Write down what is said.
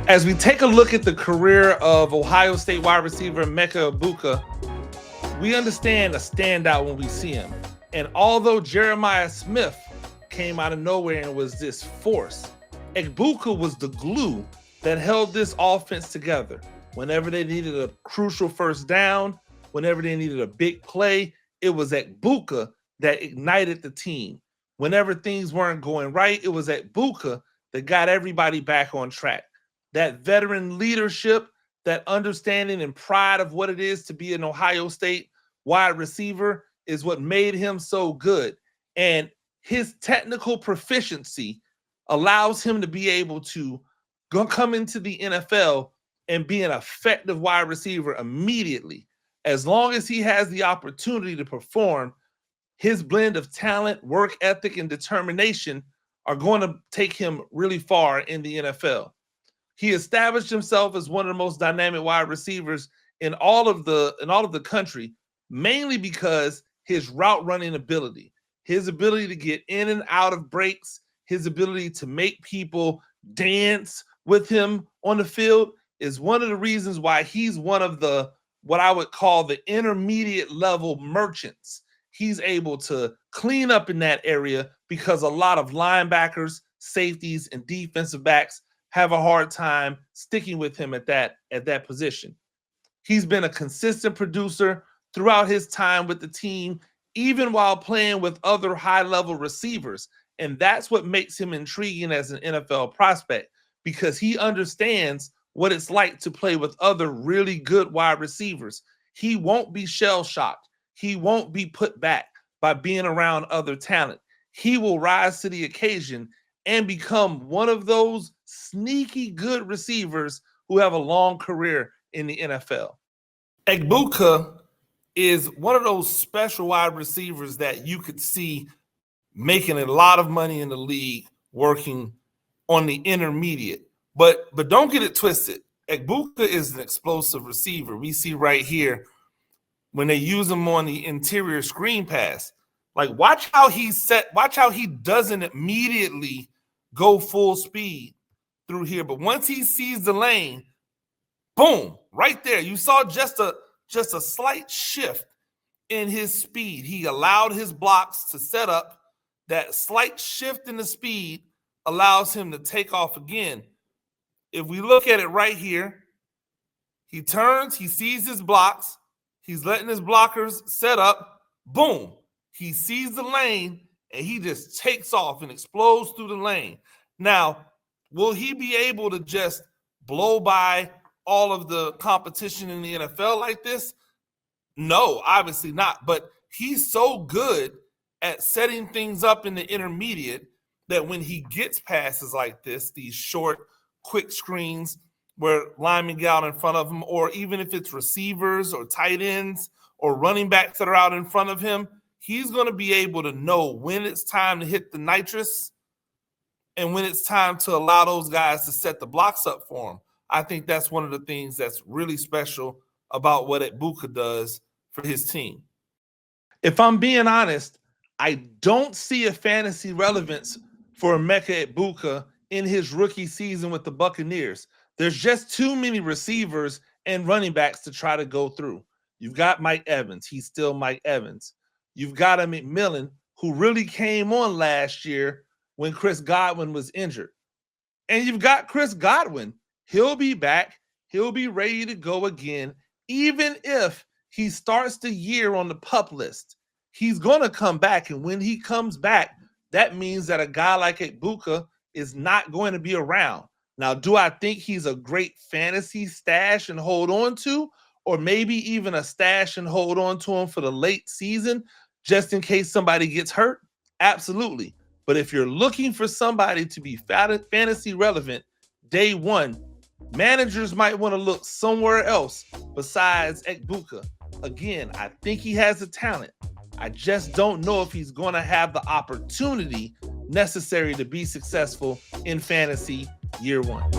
As we take a look at the career of Ohio State wide receiver Emeka Egbuka, we understand a standout when we see him. And although Jeremiah Smith came out of nowhere and was this force, Egbuka was the glue that held this offense together. Whenever they needed a crucial first down, whenever they needed a big play, it was Egbuka that ignited the team. Whenever things weren't going right, it was Egbuka that got everybody back on track. That veteran leadership, that understanding and pride of what it is to be an Ohio State wide receiver is what made him so good. And his technical proficiency allows him to be able to come into the NFL and be an effective wide receiver immediately. As long as he has the opportunity to perform, his blend of talent, work ethic, and determination are going to take him really far in the NFL. He established himself as one of the most dynamic wide receivers in all of the country, mainly because his route running ability, his ability to get in and out of breaks, his ability to make people dance with him on the field is one of the reasons why he's one of the what I would call the intermediate level merchants. He's able to clean up in that area because a lot of linebackers, safeties, and defensive backs have a hard time sticking with him at that position. He's been a consistent producer throughout his time with the team, even while playing with other high-level receivers. And that's what makes him intriguing as an NFL prospect, because he understands what it's like to play with other really good wide receivers. He won't be shell-shocked. He won't be put back by being around other talent. He will rise to the occasion and become one of those sneaky good receivers who have a long career in the NFL. Egbuka is one of those special wide receivers that you could see making a lot of money in the league working on the intermediate. But don't get it twisted. Egbuka is an explosive receiver. We see right here when they use him on the interior screen pass. Like, watch how he doesn't immediately go full speed through here. But once he sees the lane, boom, right there. You saw just a slight shift in his speed. He allowed his blocks to set up. That slight shift in the speed allows him to take off again. If we look at it right here, he turns, he sees his blocks, he's letting his blockers set up, boom. He sees the lane, and he just takes off and explodes through the lane. Now, will he be able to just blow by all of the competition in the NFL like this? No, obviously not. But he's so good at setting things up in the intermediate that when he gets passes like this, these short, quick screens where linemen get out in front of him, or even if it's receivers or tight ends or running backs that are out in front of him, he's going to be able to know when it's time to hit the nitrous and when it's time to allow those guys to set the blocks up for him. I think that's one of the things that's really special about what Egbuka does for his team. If I'm being honest, I don't see a fantasy relevance for Emeka Egbuka in his rookie season with the Buccaneers. There's just too many receivers and running backs to try to go through. You've got Mike Evans. He's still Mike Evans. You've got a McMillan who really came on last year when Chris Godwin was injured. And you've got Chris Godwin. He'll be back. He'll be ready to go again. Even if he starts the year on the PUP list, he's going to come back. And when he comes back, that means that a guy like Egbuka is not going to be around. Now, do I think he's a great fantasy stash and hold on to, or maybe even a stash and hold on to him for the late season just in case somebody gets hurt? Absolutely. But if you're looking for somebody to be fantasy relevant day one, managers might want to look somewhere else besides Egbuka. Again, I think he has the talent. I just don't know if he's going to have the opportunity necessary to be successful in fantasy year one.